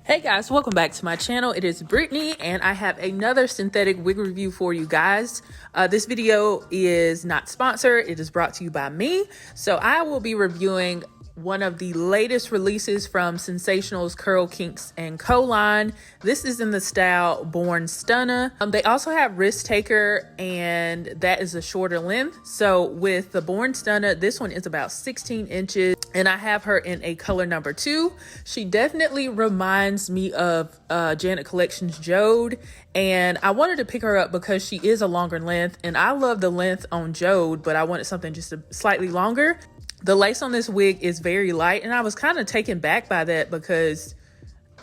Hey guys, welcome back to my channel. It is Brittany and I have another synthetic wig review for you guys. This video is not sponsored. It is brought to you by me. So I will be reviewing one of the latest releases from Sensationnel's Curl, Kinks, and Co line. This is in the style Born Stunna. They also have Risk Taker, and that is a shorter length. So with the Born Stunna, this one is about 16 inches, and I have her in a color number 2. She definitely reminds me of Janet Collection's Jode, and I wanted to pick her up because she is a longer length, and I love the length on Jode, but I wanted something just slightly longer. The lace on this wig is very light, and I was kind of taken back by that because,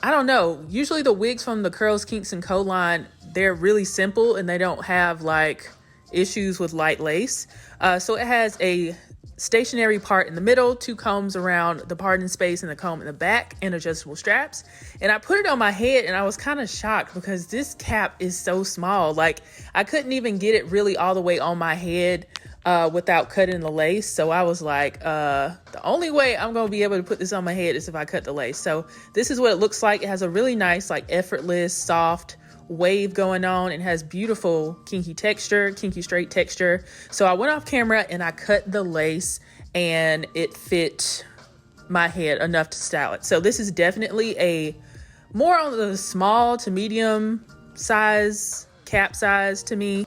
I don't know, usually the wigs from the Curls, Kinks, and Co line, they're really simple and they don't have like issues with light lace. So it has a stationary part in the middle, 2 combs around the parting space and the comb in the back, and adjustable straps. And I put it on my head and I was kind of shocked because this cap is so small. Like, I couldn't even get it really all the way on my head without cutting the lace. So I was like, the only way I'm gonna be able to put this on my head is if I cut the lace. So this is what it looks like. It has a really nice, like, effortless, soft wave going on. It has beautiful kinky texture, kinky straight texture. So I went off camera and I cut the lace and it fit my head enough to style it. So this is definitely a more on the small to medium size cap size to me.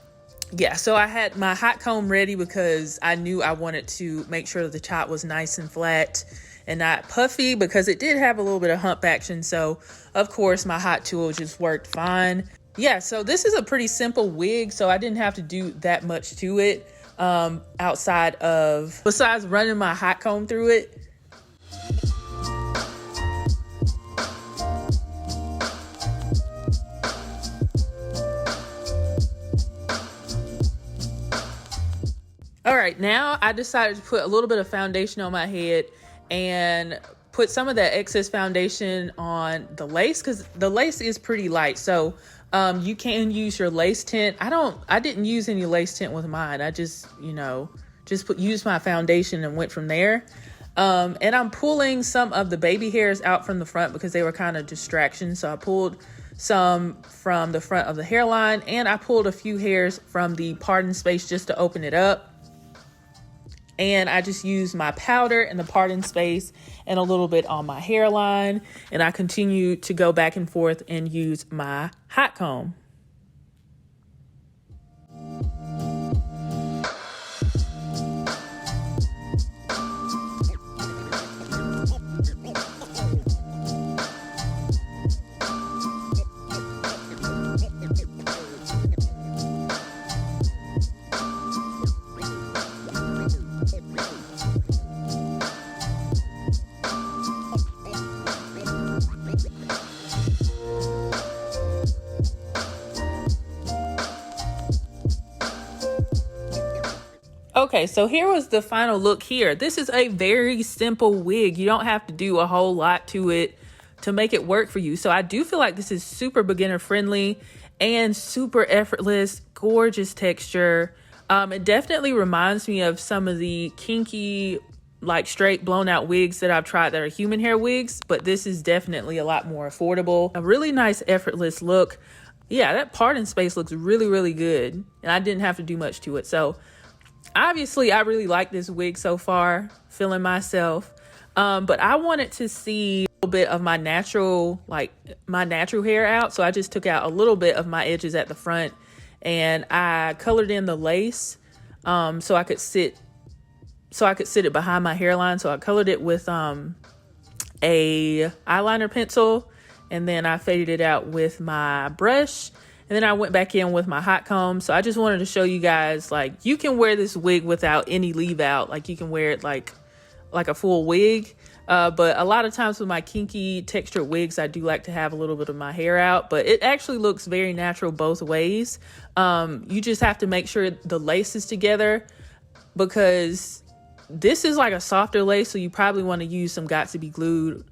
Yeah, so I had my hot comb ready because I knew I wanted to make sure that the top was nice and flat and not puffy, because it did have a little bit of hump action. So of course my hot tool just worked fine. Yeah, so this is a pretty simple wig, so I didn't have to do that much to it besides running my hot comb through it. All right, now I decided to put a little bit of foundation on my head and put some of that excess foundation on the lace, because the lace is pretty light. So you can use your lace tint. I didn't use any lace tint with mine. I just, used my foundation and went from there. And I'm pulling some of the baby hairs out from the front because they were kind of distractions. So I pulled some from the front of the hairline, and I pulled a few hairs from the parting space just to open it up. And I just used my powder in the parting space and a little bit on my hairline. And I continue to go back and forth and use my hot comb. Okay, so here was the final look here. This is a very simple wig. You don't have to do a whole lot to it to make it work for you. So I do feel like this is super beginner friendly and super effortless, gorgeous texture. It definitely reminds me of some of the kinky, like straight blown out wigs that I've tried that are human hair wigs, but this is definitely a lot more affordable. A really nice effortless look. Yeah, that parting space looks really, really good, and I didn't have to do much to it. So obviously I really like this wig so far, feeling myself. But I wanted to see a little bit of my natural hair out. So I just took out a little bit of my edges at the front, and I colored in the lace so I could sit it behind my hairline. So I colored it with a eyeliner pencil, and then I faded it out with my brush. And then I went back in with my hot comb. So I just wanted to show you guys, like, you can wear this wig without any leave out. Like, you can wear it like a full wig. But a lot of times with my kinky textured wigs, I do like to have a little bit of my hair out. But it actually looks very natural both ways. You just have to make sure the lace is together, because this is like a softer lace. So you probably want to use some Got to Be Glued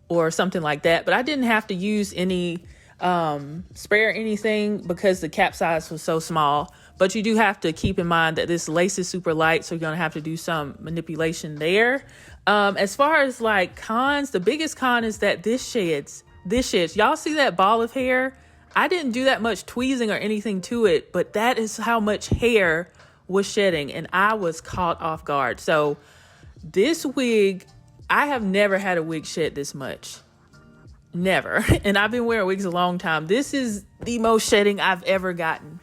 or something like that. But I didn't have to use any spare anything because the cap size was so small. But you do have to keep in mind that this lace is super light, so you're gonna have to do some manipulation there. As far as like cons, the biggest con is that this sheds this shit. Y'all see that ball of hair? I didn't do that much tweezing or anything to it, but that is how much hair was shedding, and I was caught off guard. So this wig, I have never had a wig shed this much. Never. And I've been wearing wigs a long time. This is the most shedding I've ever gotten.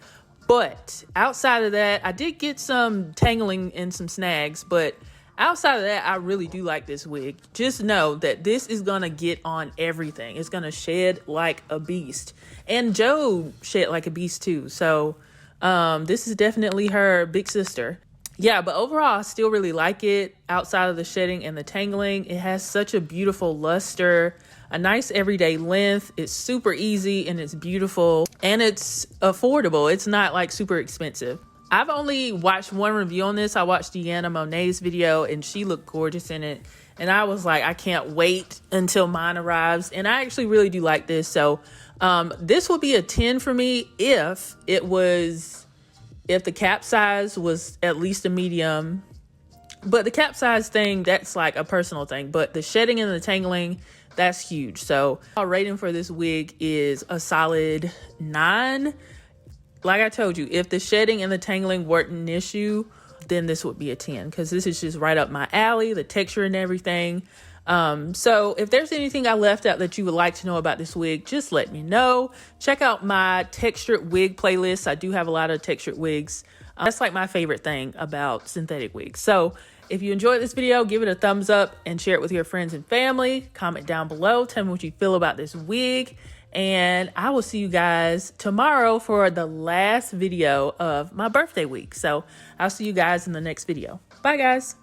But outside of that, I did get some tangling and some snags, but outside of that, I really do like this wig. Just know that this is gonna get on everything. It's gonna shed like a beast. And Joe shed like a beast too. So this is definitely her big sister. Yeah, but overall, I still really like it. Outside of the shedding and the tangling, it has such a beautiful luster, a nice everyday length. It's super easy and it's beautiful and it's affordable. It's not like super expensive. I've only watched one review on this. I watched Deanna Monet's video and she looked gorgeous in it. And I was like, I can't wait until mine arrives. And I actually really do like this. So this will be a 10 for me if the cap size was at least a medium. But the cap size thing, that's like a personal thing. But the shedding and the tangling, that's huge. So our rating for this wig is a solid 9. Like I told you, if the shedding and the tangling weren't an issue, then this would be a 10 because this is just right up my alley, the texture and everything. So if there's anything I left out that you would like to know about this wig, just let me know. Check out my textured wig playlist. I do have a lot of textured wigs. That's like my favorite thing about synthetic wigs. So if you enjoyed this video, give it a thumbs up and share it with your friends and family. Comment down below. Tell me what you feel about this wig. And I will see you guys tomorrow for the last video of my birthday week. So I'll see you guys in the next video. Bye, guys.